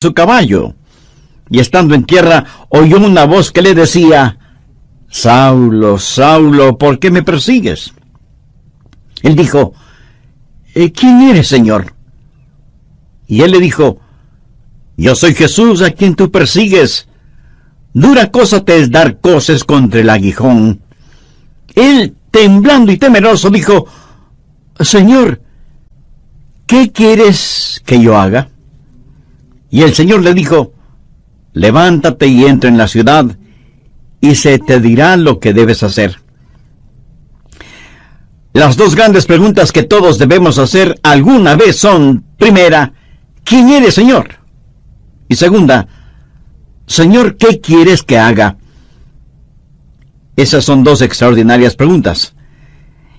su caballo, y estando en tierra oyó una voz que le decía: Saulo, Saulo, ¿por qué me persigues? Él dijo: ¿quién eres, Señor? Y él le dijo: yo soy Jesús a quien tú persigues. Dura cosa te es dar coces contra el aguijón. Él, temblando y temeroso, dijo: Señor, ¿qué quieres que yo haga? Y el Señor le dijo: levántate y entra en la ciudad, y se te dirá lo que debes hacer. Las dos grandes preguntas que todos debemos hacer alguna vez son: primera, ¿quién eres, Señor? Y segunda, Señor, ¿qué quieres que haga? Esas son dos extraordinarias preguntas.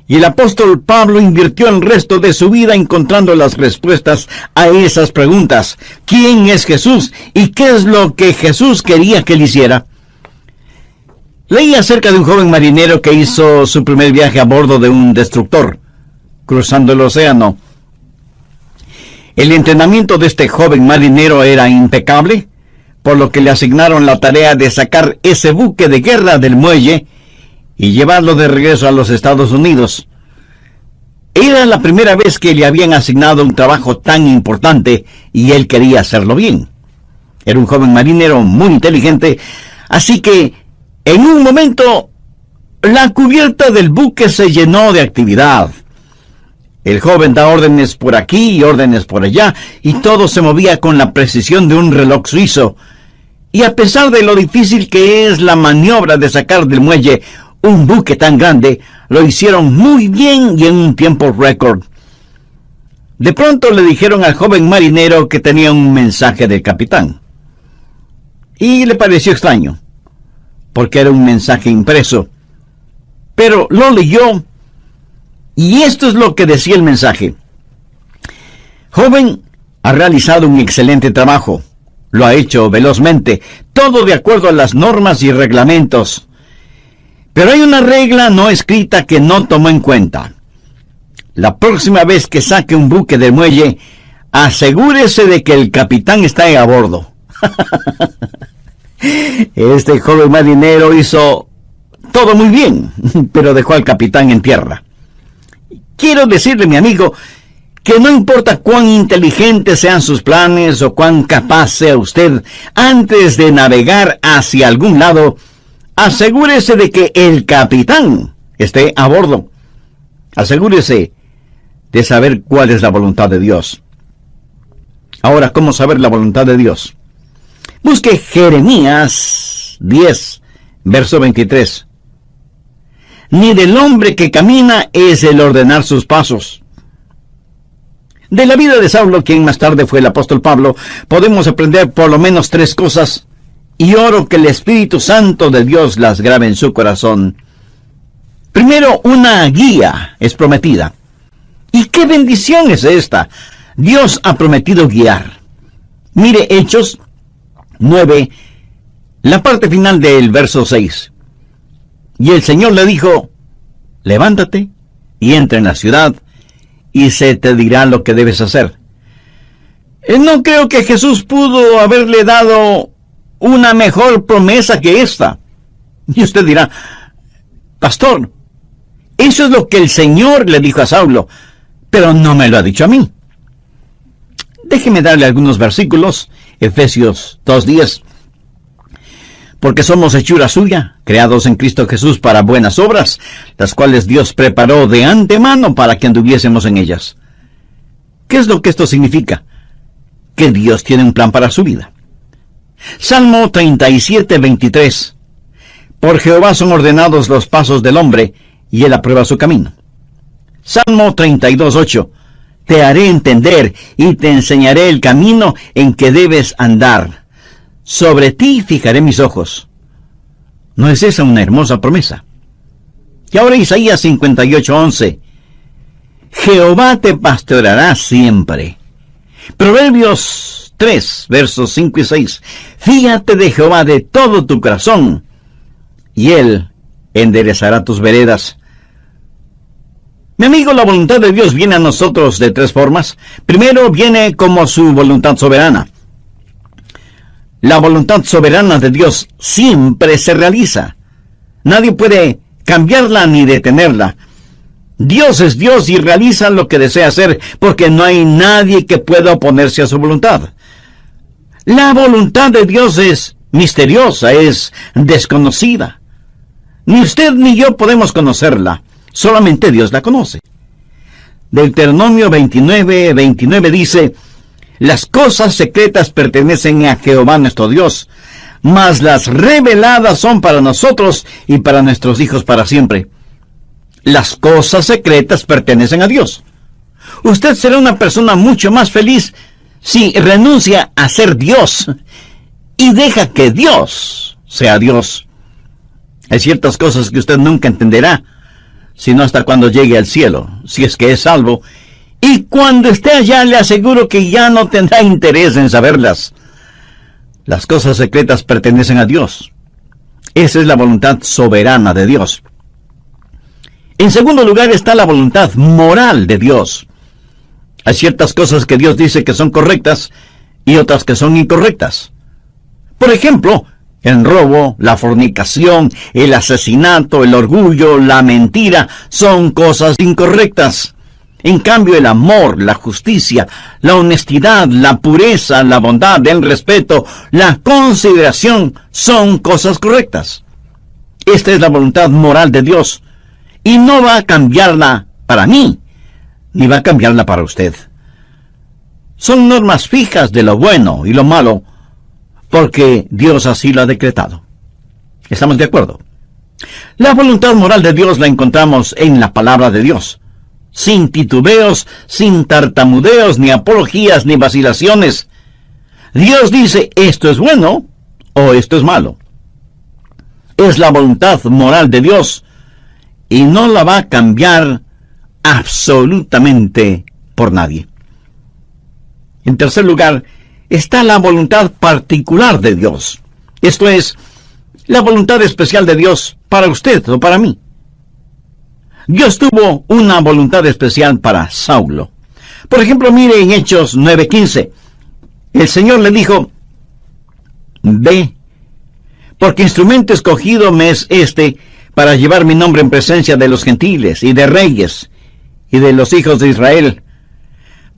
Y el apóstol Pablo invirtió el resto de su vida encontrando las respuestas a esas preguntas. ¿Quién es Jesús? ¿Y qué es lo que Jesús quería que él hiciera? Leí acerca de un joven marinero que hizo su primer viaje a bordo de un destructor, cruzando el océano. El entrenamiento de este joven marinero era impecable, por lo que le asignaron la tarea de sacar ese buque de guerra del muelle y llevarlo de regreso a los Estados Unidos. Era la primera vez que le habían asignado un trabajo tan importante y él quería hacerlo bien. Era un joven marinero muy inteligente, así que en un momento la cubierta del buque se llenó de actividad. El joven da órdenes por aquí y órdenes por allá, y todo se movía con la precisión de un reloj suizo. Y a pesar de lo difícil que es la maniobra de sacar del muelle un buque tan grande, lo hicieron muy bien y en un tiempo récord. De pronto le dijeron al joven marinero que tenía un mensaje del capitán. Y le pareció extraño, porque era un mensaje impreso. Pero lo leyó, y esto es lo que decía el mensaje: joven, ha realizado un excelente trabajo. Lo ha hecho velozmente, todo de acuerdo a las normas y reglamentos. Pero hay una regla no escrita que no tomó en cuenta. La próxima vez que saque un buque del muelle, asegúrese de que el capitán está a bordo. Este joven marinero hizo todo muy bien, pero dejó al capitán en tierra. Quiero decirle, mi amigo, que no importa cuán inteligentes sean sus planes o cuán capaz sea usted, antes de navegar hacia algún lado, asegúrese de que el capitán esté a bordo. Asegúrese de saber cuál es la voluntad de Dios. Ahora, ¿cómo saber la voluntad de Dios? Busque Jeremías 10, verso 23. Ni del hombre que camina es el ordenar sus pasos. De la vida de Saulo, quien más tarde fue el apóstol Pablo, podemos aprender por lo menos tres cosas, y oro que el Espíritu Santo de Dios las grabe en su corazón. Primero, una guía es prometida. ¿Y qué bendición es esta? Dios ha prometido guiar. Mire Hechos 9, la parte final del verso 6. Y el Señor le dijo: levántate y entra en la ciudad, y se te dirá lo que debes hacer. No creo que Jesús pudo haberle dado una mejor promesa que esta. Y usted dirá: pastor, eso es lo que el Señor le dijo a Saulo, pero no me lo ha dicho a mí. Déjeme darle algunos versículos. Efesios 2:10. Porque somos hechura suya, creados en Cristo Jesús para buenas obras, las cuales Dios preparó de antemano para que anduviésemos en ellas. ¿Qué es lo que esto significa? Que Dios tiene un plan para su vida. Salmo 37:23. Por Jehová son ordenados los pasos del hombre, y él aprueba su camino. Salmo 32:8. Te haré entender y te enseñaré el camino en que debes andar. Sobre ti fijaré mis ojos. ¿No es esa una hermosa promesa? Y ahora Isaías 58:11. Jehová te pastoreará siempre. Proverbios 3, versos 5 y 6. Fíjate de Jehová de todo tu corazón, y él enderezará tus veredas. Mi amigo, la voluntad de Dios viene a nosotros de tres formas. Primero, viene como su voluntad soberana. La voluntad soberana de Dios siempre se realiza. Nadie puede cambiarla ni detenerla. Dios es Dios y realiza lo que desea hacer, porque no hay nadie que pueda oponerse a su voluntad. La voluntad de Dios es misteriosa, es desconocida. Ni usted ni yo podemos conocerla, solamente Dios la conoce. Deuteronomio 29:29 dice: las cosas secretas pertenecen a Jehová nuestro Dios, mas las reveladas son para nosotros y para nuestros hijos para siempre. Las cosas secretas pertenecen a Dios. Usted será una persona mucho más feliz si renuncia a ser Dios y deja que Dios sea Dios. Hay ciertas cosas que usted nunca entenderá, sino hasta cuando llegue al cielo, si es que es salvo. Y cuando esté allá, le aseguro que ya no tendrá interés en saberlas. Las cosas secretas pertenecen a Dios. Esa es la voluntad soberana de Dios. En segundo lugar está la voluntad moral de Dios. Hay ciertas cosas que Dios dice que son correctas y otras que son incorrectas. Por ejemplo, el robo, la fornicación, el asesinato, el orgullo, la mentira son cosas incorrectas. En cambio, el amor, la justicia, la honestidad, la pureza, la bondad, el respeto, la consideración son cosas correctas. Esta es la voluntad moral de Dios. Y no va a cambiarla para mí, ni va a cambiarla para usted. Son normas fijas de lo bueno y lo malo, porque Dios así lo ha decretado. ¿Estamos de acuerdo? La voluntad moral de Dios la encontramos en la palabra de Dios, sin titubeos, sin tartamudeos, ni apologías, ni vacilaciones. Dios dice, esto es bueno o esto es malo. Es la voluntad moral de Dios, y no la va a cambiar absolutamente por nadie. En tercer lugar, está la voluntad particular de Dios. Esto es, la voluntad especial de Dios para usted o para mí. Dios tuvo una voluntad especial para Saulo. Por ejemplo, mire en Hechos 9:15. El Señor le dijo, ve, porque instrumento escogido me es este, para llevar mi nombre en presencia de los gentiles y de reyes y de los hijos de Israel,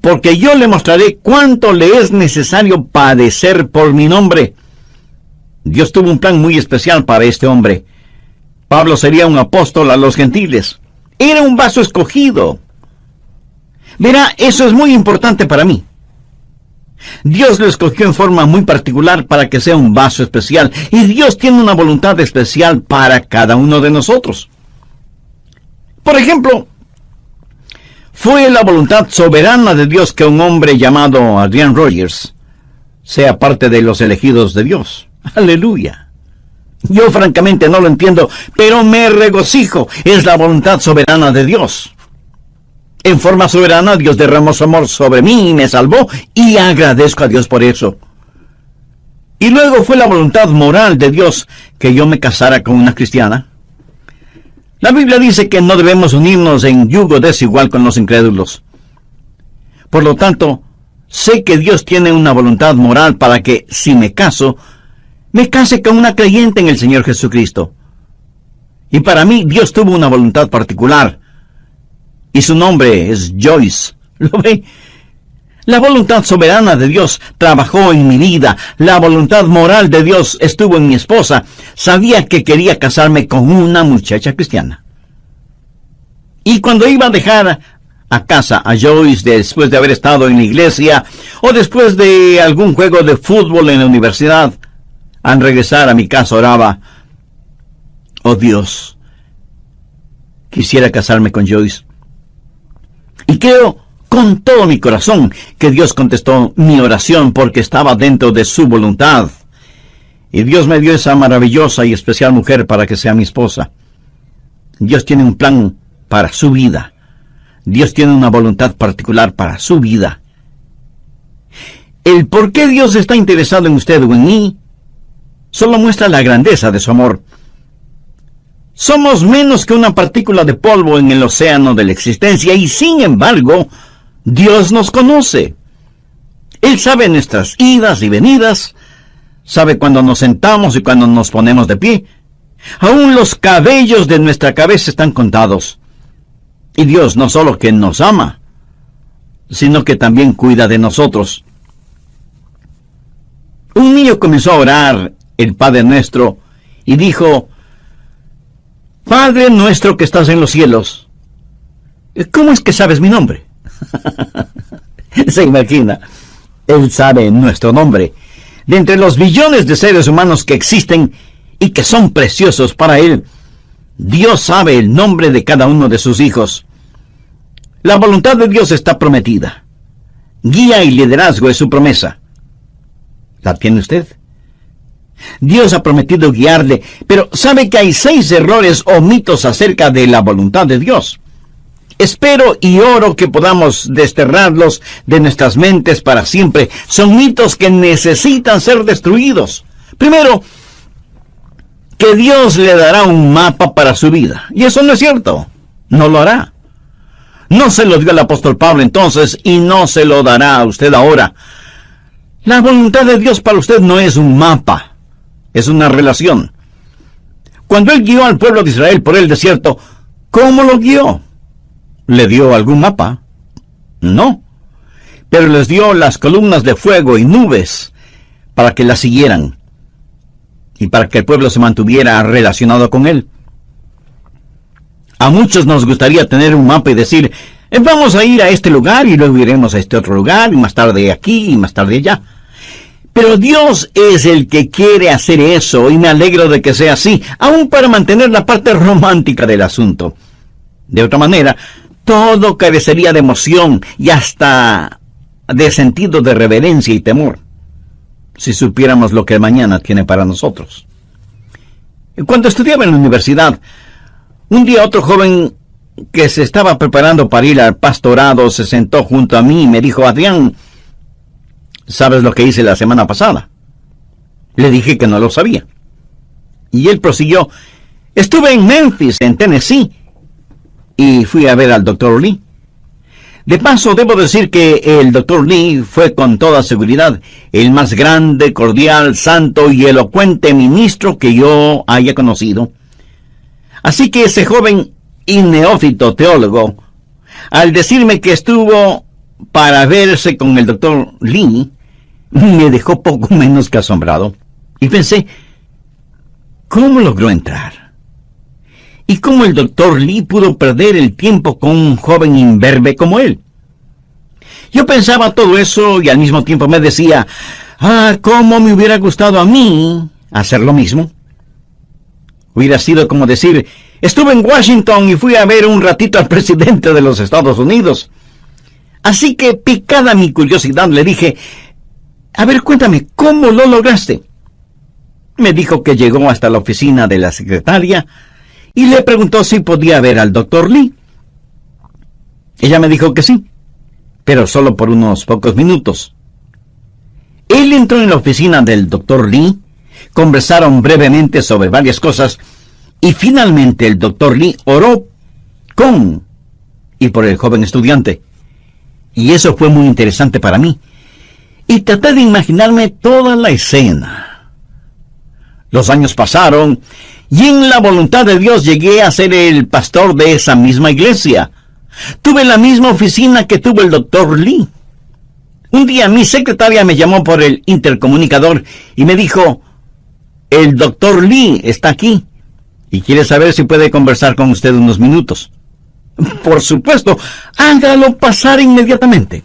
porque yo le mostraré cuánto le es necesario padecer por mi nombre. Dios tuvo un plan muy especial para este hombre. Pablo sería un apóstol a los gentiles. Era un vaso escogido. Verá, eso es muy importante para mí. Dios lo escogió en forma muy particular para que sea un vaso especial, y Dios tiene una voluntad especial para cada uno de nosotros. Por ejemplo, fue la voluntad soberana de Dios que un hombre llamado Adrian Rogers sea parte de los elegidos de Dios. ¡Aleluya! Yo francamente no lo entiendo, pero me regocijo. Es la voluntad soberana de Dios. En forma soberana, Dios derramó su amor sobre mí y me salvó, y agradezco a Dios por eso. Y luego fue la voluntad moral de Dios que yo me casara con una cristiana. La Biblia dice que no debemos unirnos en yugo desigual con los incrédulos. Por lo tanto, sé que Dios tiene una voluntad moral para que, si me case con una creyente en el Señor Jesucristo. Y para mí, Dios tuvo una voluntad particular, y su nombre es Joyce. ¿Lo ve? La voluntad soberana de Dios trabajó en mi vida. La voluntad moral de Dios estuvo en mi esposa. Sabía que quería casarme con una muchacha cristiana. Y cuando iba a dejar a casa a Joyce después de haber estado en la iglesia, o después de algún juego de fútbol en la universidad, al regresar a mi casa oraba, oh Dios, quisiera casarme con Joyce. Y creo con todo mi corazón que Dios contestó mi oración porque estaba dentro de su voluntad. Y Dios me dio esa maravillosa y especial mujer para que sea mi esposa. Dios tiene un plan para su vida. Dios tiene una voluntad particular para su vida. El por qué Dios está interesado en usted o en mí solo muestra la grandeza de su amor. Somos menos que una partícula de polvo en el océano de la existencia, y sin embargo, Dios nos conoce. Él sabe nuestras idas y venidas, Sabe cuándo nos sentamos y cuándo nos ponemos de pie. Aún los cabellos de nuestra cabeza están contados. Y Dios no solo que nos ama, sino que también cuida de nosotros. Un niño comenzó a orar el Padre Nuestro y dijo: Padre nuestro que estás en los cielos. ¿Cómo es que sabes mi nombre? Se imagina, Él sabe nuestro nombre. De entre los billones de seres humanos que existen y que son preciosos para Él, Dios sabe el nombre de cada uno de sus hijos. La voluntad de Dios está prometida. Guía y liderazgo es su promesa. ¿La tiene usted? Dios ha prometido guiarle, pero sabe que hay 6 errores o mitos acerca de la voluntad de Dios. Espero y oro que podamos desterrarlos de nuestras mentes para siempre. Son mitos que necesitan ser destruidos. Primero, que Dios le dará un mapa para su vida. Y eso no es cierto. No lo hará. No se lo dio al apóstol Pablo entonces y no se lo dará a usted ahora. La voluntad de Dios para usted no es un mapa. Es una relación. Cuando Él guió al pueblo de Israel por el desierto, ¿cómo lo guió? ¿Le dio algún mapa? No. Pero les dio las columnas de fuego y nubes para que las siguieran y para que el pueblo se mantuviera relacionado con Él. A muchos nos gustaría tener un mapa y decir: vamos a ir a este lugar y luego iremos a este otro lugar y más tarde aquí y más tarde allá. Pero Dios es el que quiere hacer eso y me alegro de que sea así, aún para mantener la parte romántica del asunto. De otra manera, todo carecería de emoción y hasta de sentido de reverencia y temor, si supiéramos lo que el mañana tiene para nosotros. Cuando estudiaba en la universidad, un día otro joven que se estaba preparando para ir al pastorado se sentó junto a mí y me dijo: Adrián, ¿sabes lo que hice la semana pasada? Le dije que no lo sabía. Y él prosiguió: estuve en Memphis, en Tennessee, y fui a ver al Dr. Lee. De paso, debo decir que el Dr. Lee fue con toda seguridad el más grande, cordial, santo y elocuente ministro que yo haya conocido. Así que ese joven y neófito teólogo, al decirme que estuvo para verse con el Dr. Lee, me dejó poco menos que asombrado. Y pensé: ¿cómo logró entrar? ¿Y cómo el Dr. Lee pudo perder el tiempo con un joven imberbe como él? Yo pensaba todo eso y al mismo tiempo me decía: ¿cómo me hubiera gustado a mí hacer lo mismo? Hubiera sido como decir: estuve en Washington y fui a ver un ratito al presidente de los Estados Unidos. Así que, picada mi curiosidad, le dije: a ver, cuéntame, ¿cómo lo lograste? Me dijo que llegó hasta la oficina de la secretaria y le preguntó si podía ver al Dr. Lee. Ella me dijo que sí, pero solo por unos pocos minutos. Él entró en la oficina del Dr. Lee, conversaron brevemente sobre varias cosas, y finalmente el Dr. Lee oró con y por el joven estudiante. Y eso fue muy interesante para mí. Y traté de imaginarme toda la escena. Los años pasaron, y en la voluntad de Dios llegué a ser el pastor de esa misma iglesia. Tuve la misma oficina que tuvo el Dr. Lee. Un día mi secretaria me llamó por el intercomunicador y me dijo: el Dr. Lee está aquí y quiere saber si puede conversar con usted unos minutos. Por supuesto, hágalo pasar inmediatamente.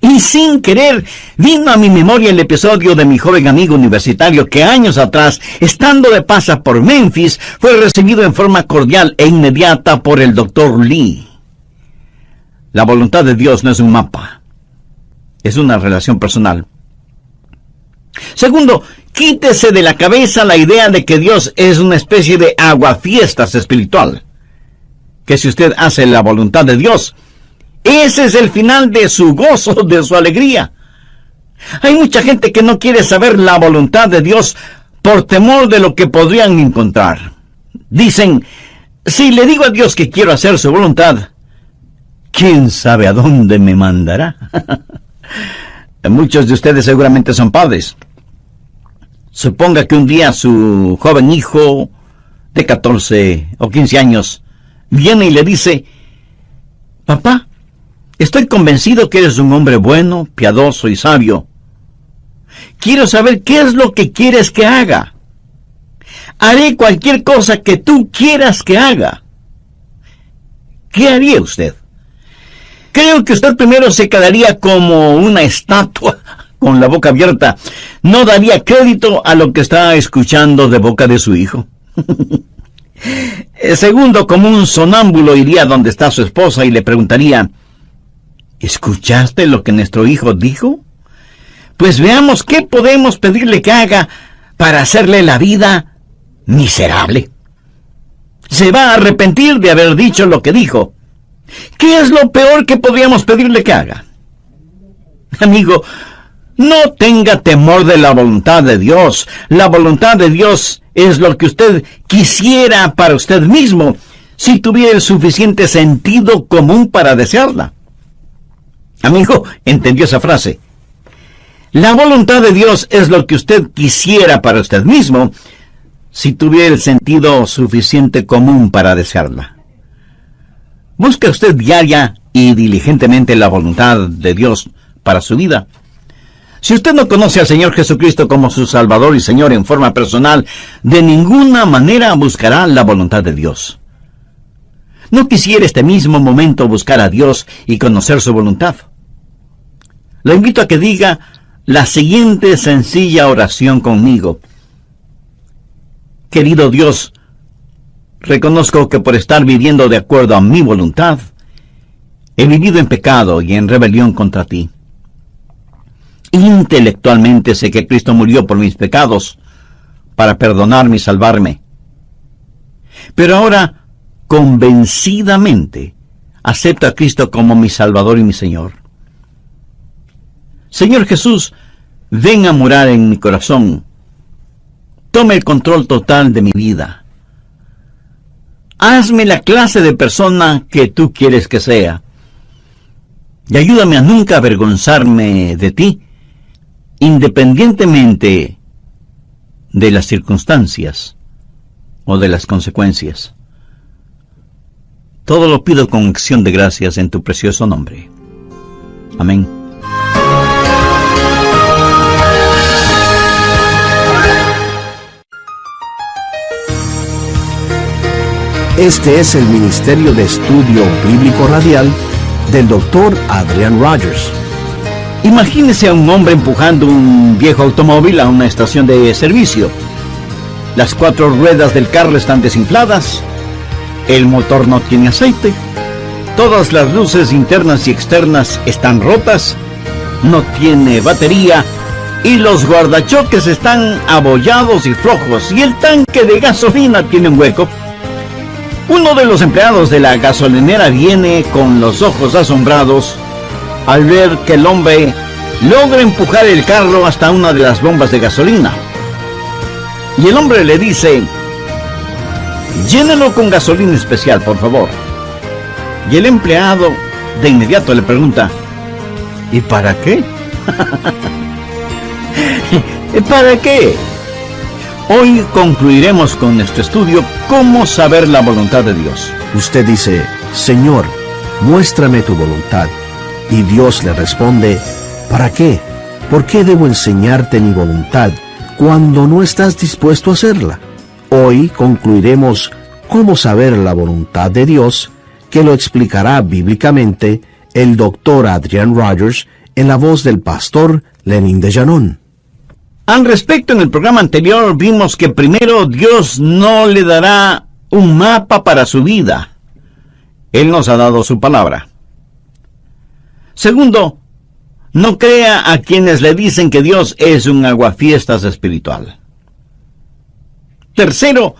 Y sin querer, vino a mi memoria el episodio de mi joven amigo universitario que años atrás, estando de paso por Memphis, fue recibido en forma cordial e inmediata por el Dr. Lee. La voluntad de Dios no es un mapa, es una relación personal. Segundo, quítese de la cabeza la idea de que Dios es una especie de aguafiestas espiritual. Que si usted hace la voluntad de Dios, ese es el final de su gozo, de su alegría. Hay mucha gente que no quiere saber la voluntad de Dios por temor de lo que podrían encontrar. Dicen: si le digo a Dios que quiero hacer su voluntad, ¿quién sabe a dónde me mandará? Muchos de ustedes seguramente son padres. Suponga que un día su joven hijo de 14 o 15 años viene y le dice: papá, estoy convencido que eres un hombre bueno, piadoso y sabio. Quiero saber qué es lo que quieres que haga. Haré cualquier cosa que tú quieras que haga. ¿Qué haría usted? Creo que usted primero se quedaría como una estatua con la boca abierta. No daría crédito a lo que está escuchando de boca de su hijo. Segundo, como un sonámbulo iría donde está su esposa y le preguntaría: ¿escuchaste lo que nuestro hijo dijo? Pues veamos qué podemos pedirle que haga para hacerle la vida miserable. Se va a arrepentir de haber dicho lo que dijo. ¿Qué es lo peor que podríamos pedirle que haga? Amigo, no tenga temor de la voluntad de Dios. La voluntad de Dios es lo que usted quisiera para usted mismo, si tuviera el suficiente sentido común para desearla. Amigo, ¿entendió esa frase? La voluntad de Dios es lo que usted quisiera para usted mismo, si tuviera el sentido suficiente común para desearla. Busque usted diaria y diligentemente la voluntad de Dios para su vida. Si usted no conoce al Señor Jesucristo como su Salvador y Señor en forma personal, de ninguna manera buscará la voluntad de Dios. ¿No quisiera este mismo momento buscar a Dios y conocer su voluntad? Lo invito a que diga la siguiente sencilla oración conmigo. Querido Dios, reconozco que por estar viviendo de acuerdo a mi voluntad, he vivido en pecado y en rebelión contra ti. Intelectualmente sé que Cristo murió por mis pecados para perdonarme y salvarme. Pero ahora, convencidamente, acepto a Cristo como mi Salvador y mi Señor. Señor Jesús, ven a morar en mi corazón. Tome el control total de mi vida. Hazme la clase de persona que tú quieres que sea. Y ayúdame a nunca avergonzarme de ti, independientemente de las circunstancias o de las consecuencias. Todo lo pido con acción de gracias en tu precioso nombre. Amén. Este es el Ministerio de Estudio Bíblico Radial del Dr. Adrian Rogers. Imagínese a un hombre empujando un viejo automóvil a una estación de servicio. Las 4 ruedas del carro están desinfladas, el motor no tiene aceite, todas las luces internas y externas están rotas, no tiene batería y los guardachoques están abollados y flojos y el tanque de gasolina tiene un hueco. Uno de los empleados de la gasolinera viene con los ojos asombrados al ver que el hombre logra empujar el carro hasta una de las bombas de gasolina. Y el hombre le dice: llénelo con gasolina especial, por favor. Y el empleado de inmediato le pregunta: ¿y para qué? ¿Para qué? Hoy concluiremos con nuestro estudio cómo saber la voluntad de Dios. Usted dice: Señor, muéstrame tu voluntad. Y Dios le responde: ¿para qué? ¿Por qué debo enseñarte mi voluntad cuando no estás dispuesto a hacerla? Hoy concluiremos cómo saber la voluntad de Dios, que lo explicará bíblicamente el Dr. Adrian Rogers en la voz del pastor Lenín de Llanón. Al respecto, en el programa anterior vimos que primero Dios no le dará un mapa para su vida. Él nos ha dado su palabra. Segundo, no crea a quienes le dicen que Dios es un aguafiestas espiritual. Tercero,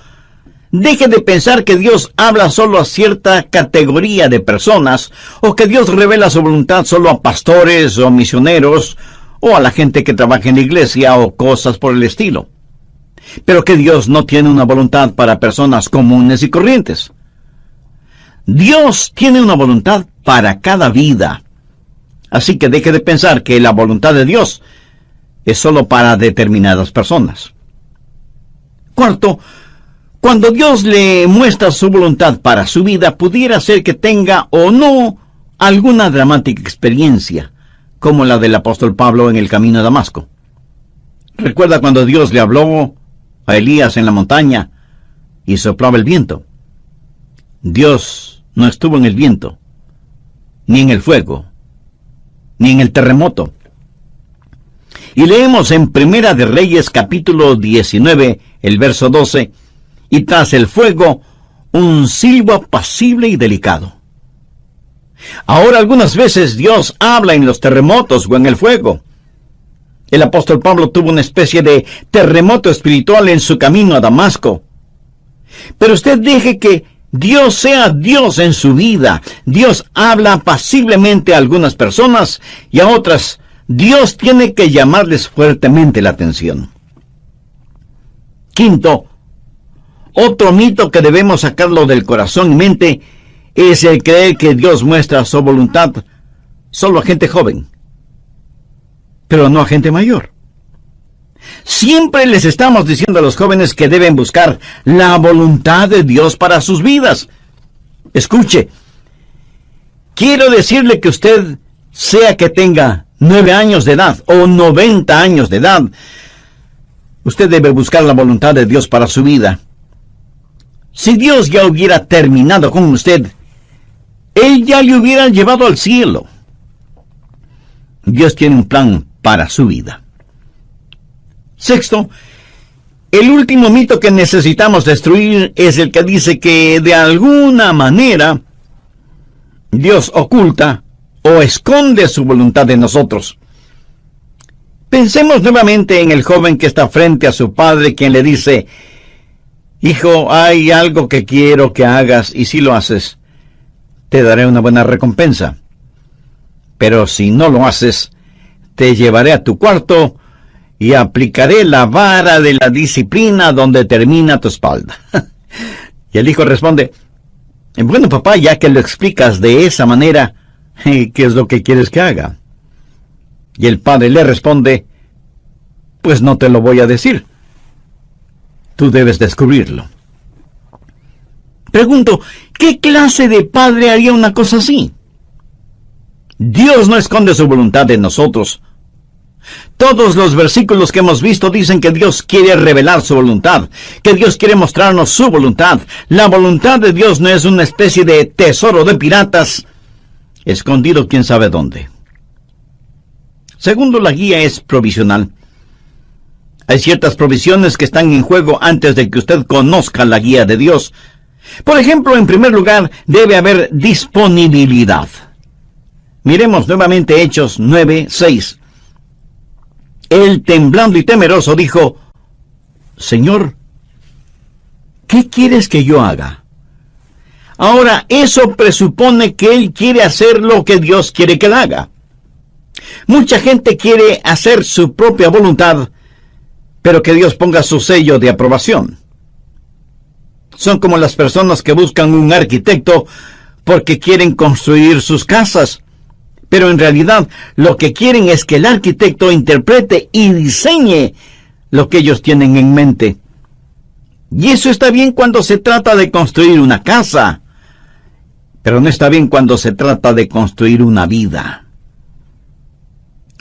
deje de pensar que Dios habla solo a cierta categoría de personas, o que Dios revela su voluntad solo a pastores o misioneros, o a la gente que trabaja en la iglesia, o cosas por el estilo. Pero que Dios no tiene una voluntad para personas comunes y corrientes. Dios tiene una voluntad para cada vida. Así que deje de pensar que la voluntad de Dios es solo para determinadas personas. Cuarto, cuando Dios le muestra su voluntad para su vida, pudiera ser que tenga o no alguna dramática experiencia, como la del apóstol Pablo en el camino a Damasco. ¿Recuerda cuando Dios le habló a Elías en la montaña y soplaba el viento? Dios no estuvo en el viento, ni en el fuego, ni en el terremoto. Y leemos en Primera de Reyes capítulo 19, el verso 12, y tras el fuego, un silbo apacible y delicado. Ahora algunas veces Dios habla en los terremotos o en el fuego. El apóstol Pablo tuvo una especie de terremoto espiritual en su camino a Damasco. Pero usted deje que Dios sea Dios en su vida. Dios habla apaciblemente a algunas personas y a otras Dios tiene que llamarles fuertemente la atención. Quinto, otro mito que debemos sacarlo del corazón y mente es el creer que Dios muestra su voluntad solo a gente joven, pero no a gente mayor. Siempre les estamos diciendo a los jóvenes que deben buscar la voluntad de Dios para sus vidas. Escuche, quiero decirle que usted, sea que tenga 9 años de edad o 90 años de edad, usted debe buscar la voluntad de Dios para su vida. Si Dios ya hubiera terminado con usted, Él ya le hubiera llevado al cielo. Dios tiene un plan para su vida. Sexto, el último mito que necesitamos destruir es el que dice que de alguna manera Dios oculta o esconde su voluntad de nosotros. Pensemos nuevamente en el joven que está frente a su padre, quien le dice: hijo, hay algo que quiero que hagas, y si lo haces, te daré una buena recompensa. Pero si no lo haces, te llevaré a tu cuarto y aplicaré la vara de la disciplina donde termina tu espalda. Y el hijo responde: bueno, papá, ya que lo explicas de esa manera, ¿qué es lo que quieres que haga? Y el padre le responde: pues no te lo voy a decir. Tú debes descubrirlo. Pregunto, ¿qué clase de padre haría una cosa así? Dios no esconde su voluntad de nosotros. Todos los versículos que hemos visto dicen que Dios quiere revelar su voluntad, que Dios quiere mostrarnos su voluntad. La voluntad de Dios no es una especie de tesoro de piratas, escondido quién sabe dónde. Segundo, la guía es provisional. Hay ciertas provisiones que están en juego antes de que usted conozca la guía de Dios. Por ejemplo, en primer lugar, debe haber disponibilidad. Miremos nuevamente Hechos 9:6. Él, temblando y temeroso, dijo: Señor, ¿qué quieres que yo haga? Ahora, eso presupone que él quiere hacer lo que Dios quiere que él haga. Mucha gente quiere hacer su propia voluntad, pero que Dios ponga su sello de aprobación. Son como las personas que buscan un arquitecto porque quieren construir sus casas, pero en realidad lo que quieren es que el arquitecto interprete y diseñe lo que ellos tienen en mente. Y eso está bien cuando se trata de construir una casa, pero no está bien cuando se trata de construir una vida.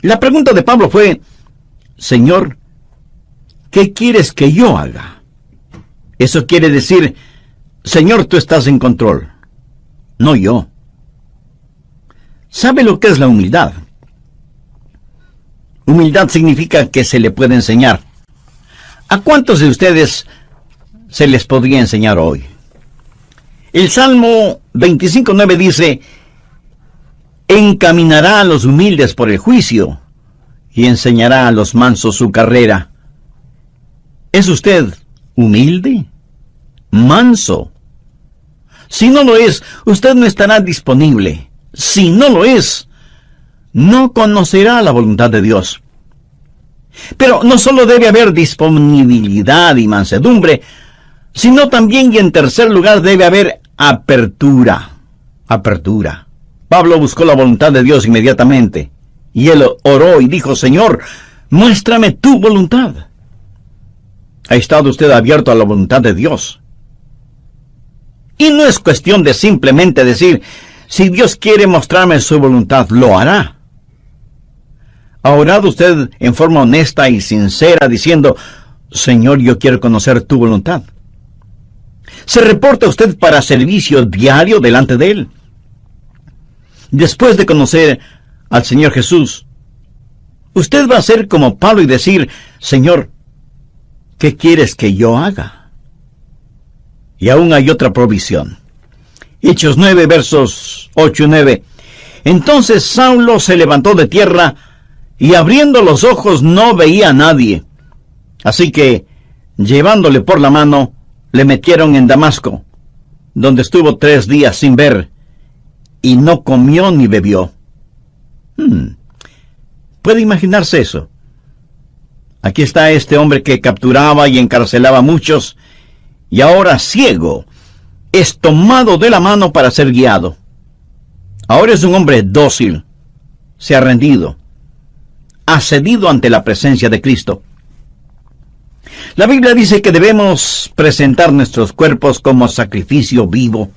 La pregunta de Pablo fue: Señor, ¿qué quieres que yo haga? Eso quiere decir: Señor, tú estás en control, no yo. ¿Sabe lo que es la humildad? Humildad significa que se le puede enseñar. ¿A cuántos de ustedes se les podría enseñar hoy? El Salmo 25:9 dice: encaminará a los humildes por el juicio y enseñará a los mansos su carrera. ¿Es usted humilde? ¿Manso? Si no lo es, usted no estará disponible. Si no lo es, no conocerá la voluntad de Dios. Pero no solo debe haber disponibilidad y mansedumbre, sino también, y en tercer lugar, debe haber apertura. Apertura. Pablo buscó la voluntad de Dios inmediatamente, y él oró y dijo: Señor, muéstrame tu voluntad. ¿Ha estado usted abierto a la voluntad de Dios? Y no es cuestión de simplemente decir, si Dios quiere mostrarme su voluntad, lo hará. ¿Ha orado usted en forma honesta y sincera diciendo, Señor, yo quiero conocer tu voluntad? ¿Se reporta usted para servicio diario delante de Él? Después de conocer al Señor Jesús, usted va a ser como Pablo y decir, Señor, ¿qué quieres que yo haga? Y aún hay otra provisión. Hechos 9, versos 8 y 9. Entonces Saulo se levantó de tierra, y abriendo los ojos no veía a nadie. Así que, llevándole por la mano, le metieron en Damasco, donde estuvo 3 días sin ver, y no comió ni bebió. ¿Puede imaginarse eso? Aquí está este hombre que capturaba y encarcelaba a muchos, y ahora ciego, es tomado de la mano para ser guiado. Ahora es un hombre dócil, se ha rendido, ha cedido ante la presencia de Cristo. La Biblia dice que debemos presentar nuestros cuerpos como sacrificio vivo.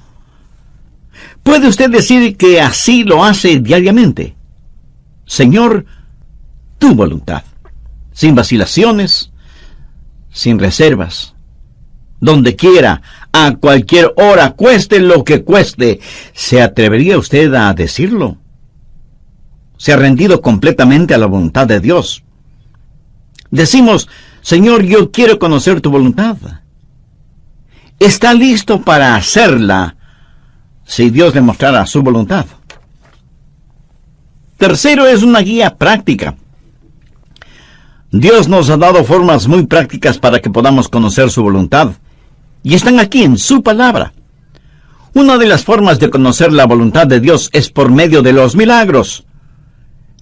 ¿Puede usted decir que así lo hace diariamente? Señor, tu voluntad, sin vacilaciones, sin reservas, donde quiera, a cualquier hora, cueste lo que cueste. ¿Se atrevería usted a decirlo? ¿Se ha rendido completamente a la voluntad de Dios? Decimos, Señor, yo quiero conocer tu voluntad. ¿Está listo para hacerla si Dios le mostrara su voluntad? Tercero, es una guía práctica. Dios nos ha dado formas muy prácticas para que podamos conocer su voluntad, y están aquí en su palabra. Una de las formas de conocer la voluntad de Dios es por medio de los milagros.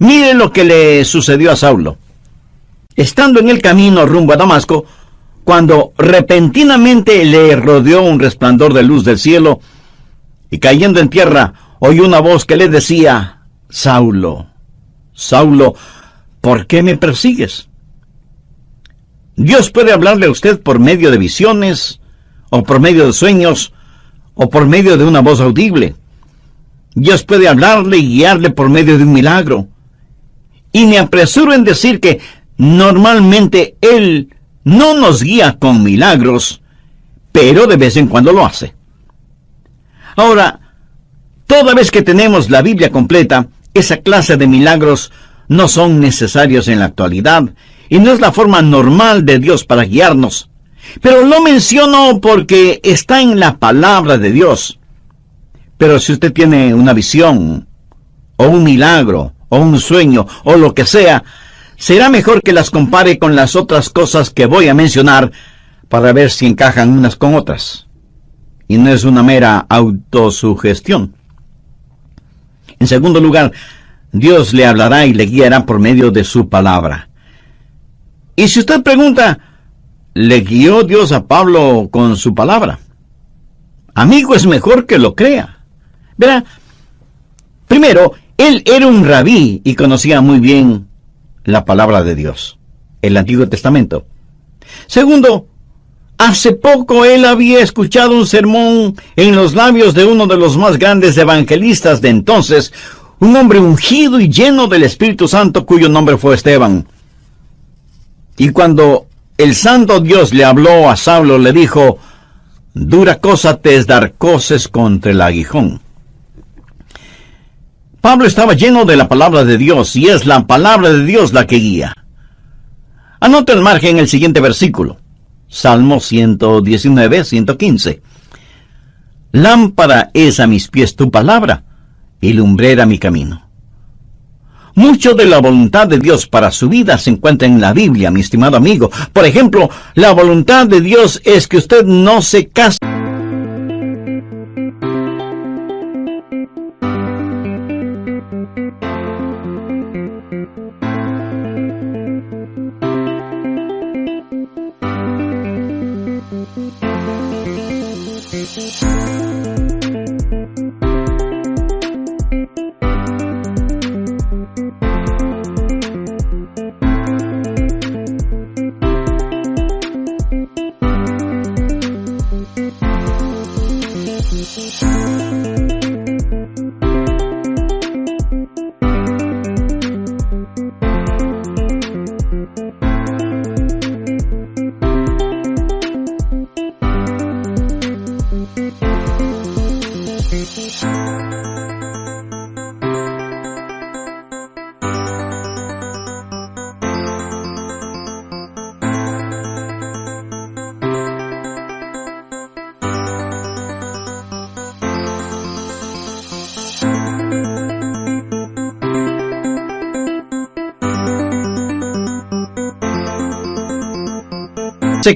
Mire lo que le sucedió a Saulo. Estando en el camino rumbo a Damasco, cuando repentinamente le rodeó un resplandor de luz del cielo, y cayendo en tierra, oyó una voz que le decía, Saulo, Saulo, ¿por qué me persigues? Dios puede hablarle a usted por medio de visiones, o por medio de sueños, o por medio de una voz audible. Dios puede hablarle y guiarle por medio de un milagro. Y me apresuro en decir que normalmente Él no nos guía con milagros, pero de vez en cuando lo hace. Ahora, toda vez que tenemos la Biblia completa, esa clase de milagros no son necesarios en la actualidad, y no es la forma normal de Dios para guiarnos. Pero lo menciono porque está en la palabra de Dios. Pero si usted tiene una visión, o un milagro, o un sueño, o lo que sea, será mejor que las compare con las otras cosas que voy a mencionar para ver si encajan unas con otras. Y no es una mera autosugestión. En segundo lugar, Dios le hablará y le guiará por medio de su palabra. Y si usted pregunta, ¿le guió Dios a Pablo con su palabra? Amigo, es mejor que lo crea. Verá, primero, él era un rabí y conocía muy bien la palabra de Dios, el Antiguo Testamento. Segundo, hace poco él había escuchado un sermón en los labios de uno de los más grandes evangelistas de entonces, un hombre ungido y lleno del Espíritu Santo, cuyo nombre fue Esteban. Y cuando el santo Dios le habló a Saulo, le dijo, dura cosa te es dar coces contra el aguijón. Pablo estaba lleno de la palabra de Dios, y es la palabra de Dios la que guía. Anota al margen el siguiente versículo, Salmo 119, 115. Lámpara es a mis pies tu palabra, y lumbrera mi camino. Mucho de la voluntad de Dios para su vida se encuentra en la Biblia, mi estimado amigo. Por ejemplo, la voluntad de Dios es que usted no se case.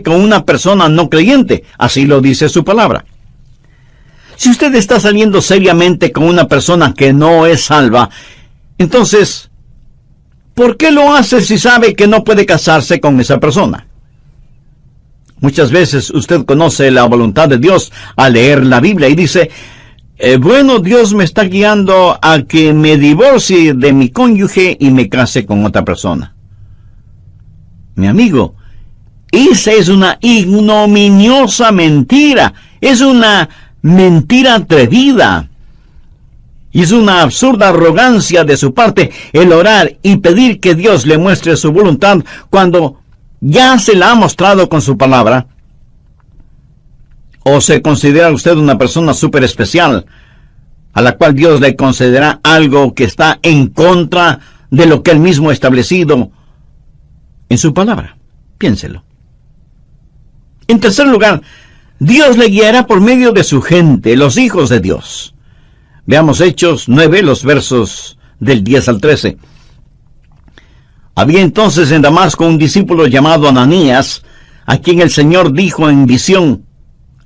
con una persona no creyente. Así lo dice su palabra. Si usted está saliendo seriamente con una persona que no es salva, entonces, ¿por qué lo hace si sabe que no puede casarse con esa persona? Muchas veces usted conoce la voluntad de Dios al leer la Biblia y dice, bueno, Dios me está guiando a que me divorcie de mi cónyuge y me case con otra persona. Mi amigo, esa es una ignominiosa mentira. Es una mentira atrevida. Y es una absurda arrogancia de su parte el orar y pedir que Dios le muestre su voluntad cuando ya se la ha mostrado con su palabra. ¿O se considera usted una persona súper especial a la cual Dios le concederá algo que está en contra de lo que Él mismo ha establecido en su palabra? Piénselo. En tercer lugar, Dios le guiará por medio de su gente, los hijos de Dios. Veamos Hechos 9, los versos del 10 al 13. Había entonces en Damasco un discípulo llamado Ananías, a quien el Señor dijo en visión,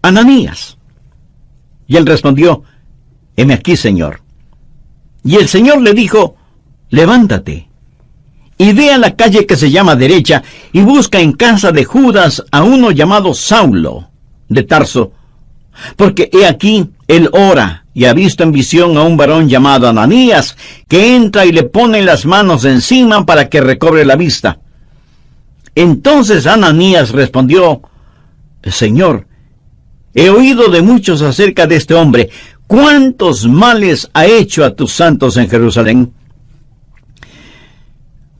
Ananías. Y él respondió, heme aquí, Señor. Y el Señor le dijo, levántate, y ve a la calle que se llama Derecha, y busca en casa de Judas a uno llamado Saulo, de Tarso, porque he aquí, él ora, y ha visto en visión a un varón llamado Ananías, que entra y le pone las manos encima para que recobre la vista. Entonces Ananías respondió, Señor, he oído de muchos acerca de este hombre. ¿Cuántos males ha hecho a tus santos en Jerusalén?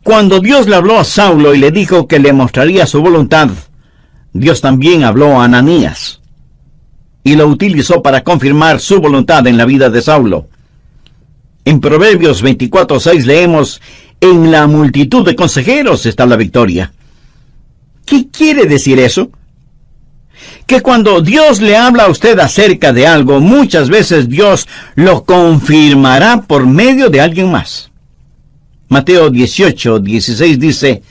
Cuando Dios le habló a Saulo y le dijo que le mostraría su voluntad, Dios también habló a Ananías y lo utilizó para confirmar su voluntad en la vida de Saulo. En Proverbios 24:6 leemos, en la multitud de consejeros está la victoria. ¿Qué quiere decir eso? Que cuando Dios le habla a usted acerca de algo, muchas veces Dios lo confirmará por medio de alguien más. Mateo 18:16 dice,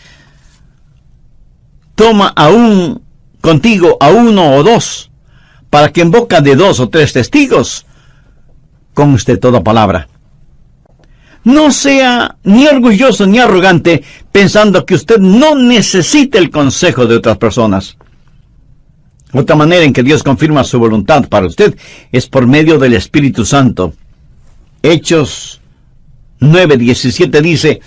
toma aún contigo a uno o dos, para que en boca de 2 o 3 testigos conste toda palabra. No sea ni orgulloso ni arrogante pensando que usted no necesita el consejo de otras personas. Otra manera en que Dios confirma su voluntad para usted es por medio del Espíritu Santo. Hechos 9:17 dice,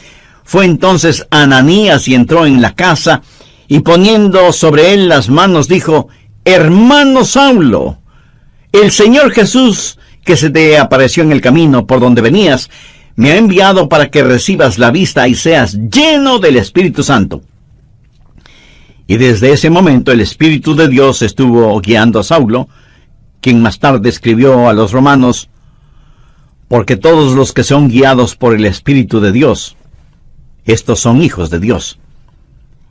fue entonces Ananías y entró en la casa, y poniendo sobre él las manos dijo, hermano Saulo, el Señor Jesús, que se te apareció en el camino por donde venías, me ha enviado para que recibas la vista y seas lleno del Espíritu Santo. Y desde ese momento el Espíritu de Dios estuvo guiando a Saulo, quien más tarde escribió a los romanos, porque todos los que son guiados por el Espíritu de Dios, estos son hijos de Dios.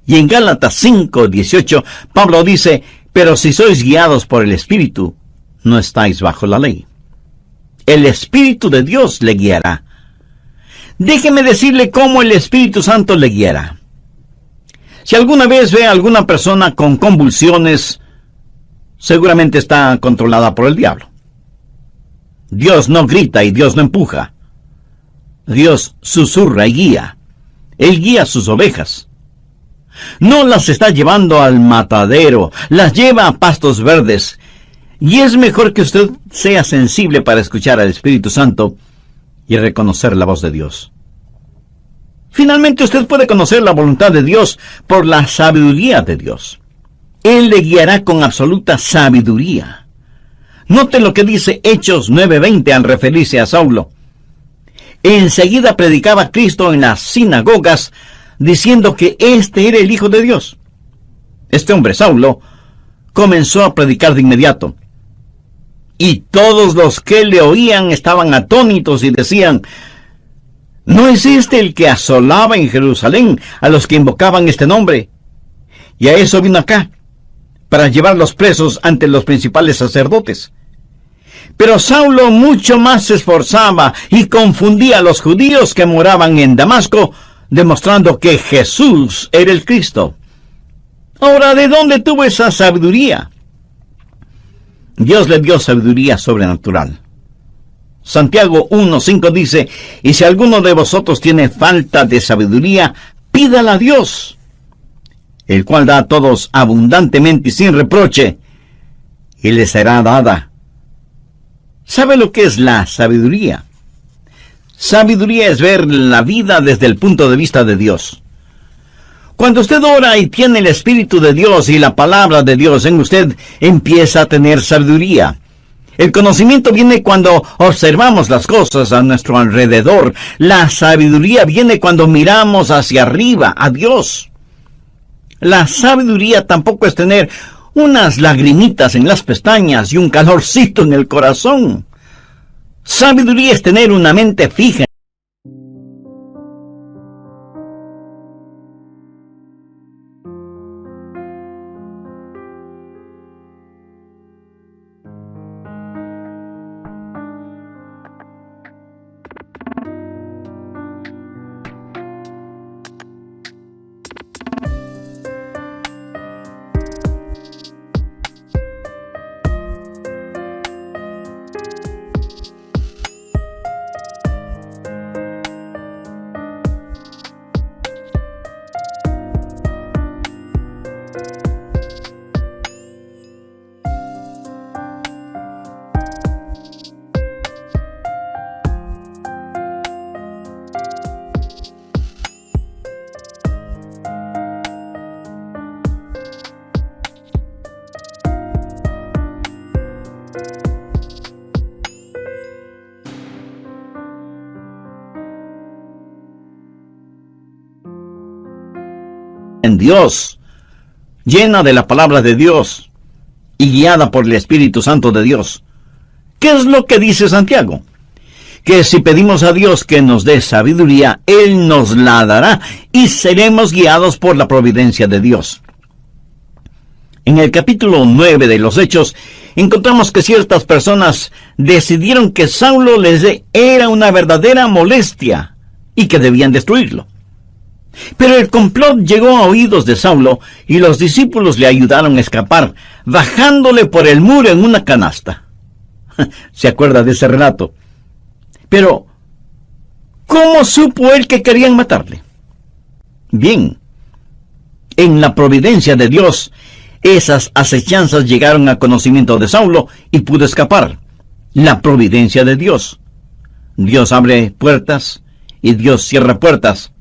Y en Gálatas 5:18, Pablo dice, pero si sois guiados por el Espíritu, no estáis bajo la ley. El Espíritu de Dios le guiará. Déjeme decirle cómo el Espíritu Santo le guiará. Si alguna vez ve a alguna persona con convulsiones, seguramente está controlada por el diablo. Dios no grita y Dios no empuja. Dios susurra y guía. Él guía a sus ovejas. No las está llevando al matadero, las lleva a pastos verdes. Y es mejor que usted sea sensible para escuchar al Espíritu Santo y reconocer la voz de Dios. Finalmente usted puede conocer la voluntad de Dios por la sabiduría de Dios. Él le guiará con absoluta sabiduría. Note lo que dice Hechos 9:20 al referirse a Saulo. Enseguida predicaba Cristo en las sinagogas, diciendo que este era el Hijo de Dios. Este hombre, Saulo, comenzó a predicar de inmediato. Y todos los que le oían estaban atónitos y decían, ¿no es este el que asolaba en Jerusalén a los que invocaban este nombre? Y a eso vino acá, para llevarlos presos ante los principales sacerdotes. Pero Saulo mucho más se esforzaba y confundía a los judíos que moraban en Damasco, demostrando que Jesús era el Cristo. Ahora, ¿de dónde tuvo esa sabiduría? Dios le dio sabiduría sobrenatural. Santiago 1:5 dice, y si alguno de vosotros tiene falta de sabiduría, pídala a Dios, el cual da a todos abundantemente y sin reproche, y le será dada. ¿Sabe lo que es la sabiduría? Sabiduría es ver la vida desde el punto de vista de Dios. Cuando usted ora y tiene el Espíritu de Dios y la palabra de Dios en usted, empieza a tener sabiduría. El conocimiento viene cuando observamos las cosas a nuestro alrededor. La sabiduría viene cuando miramos hacia arriba, a Dios. La sabiduría tampoco es tener unas lagrimitas en las pestañas y un calorcito en el corazón. Sabiduría es tener una mente fija. En Dios, llena de la palabra de Dios y guiada por el Espíritu Santo de Dios. ¿Qué es lo que dice Santiago? Que si pedimos a Dios que nos dé sabiduría, Él nos la dará y seremos guiados por la providencia de Dios. En el capítulo 9 de los Hechos, encontramos que ciertas personas decidieron que Saulo les era una verdadera molestia y que debían destruirlo. Pero el complot llegó a oídos de Saulo y los discípulos le ayudaron a escapar, bajándole por el muro en una canasta. ¿Se acuerda de ese relato? Pero, ¿cómo supo él que querían matarle? Bien, en la providencia de Dios, esas acechanzas llegaron a conocimiento de Saulo y pudo escapar. La providencia de Dios. Dios abre puertas y Dios cierra puertas.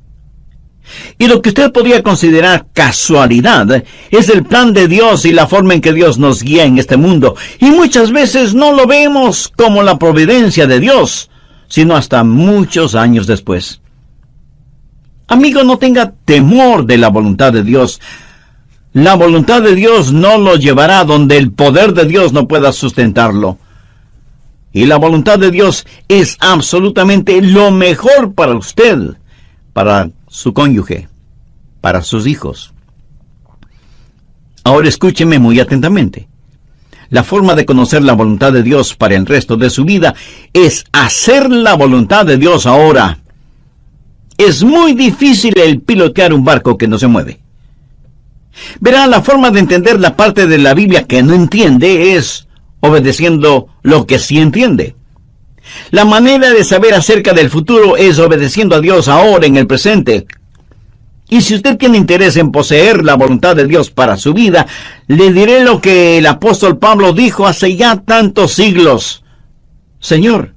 Y lo que usted podría considerar casualidad es el plan de Dios y la forma en que Dios nos guía en este mundo. Y muchas veces no lo vemos como la providencia de Dios, sino hasta muchos años después. Amigo, no tenga temor de la voluntad de Dios. La voluntad de Dios no lo llevará donde el poder de Dios no pueda sustentarlo. Y la voluntad de Dios es absolutamente lo mejor para usted, para su cónyuge, para sus hijos. Ahora escúcheme muy atentamente. La forma de conocer la voluntad de Dios para el resto de su vida es hacer la voluntad de Dios ahora. Es muy difícil el pilotear un barco que no se mueve. Verá, la forma de entender la parte de la Biblia que no entiende es obedeciendo lo que sí entiende. La manera de saber acerca del futuro es obedeciendo a Dios ahora en el presente. Y si usted tiene interés en poseer la voluntad de Dios para su vida, le diré lo que el apóstol Pablo dijo hace ya tantos siglos. Señor,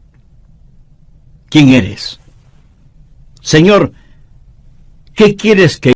¿quién eres? Señor, ¿qué quieres que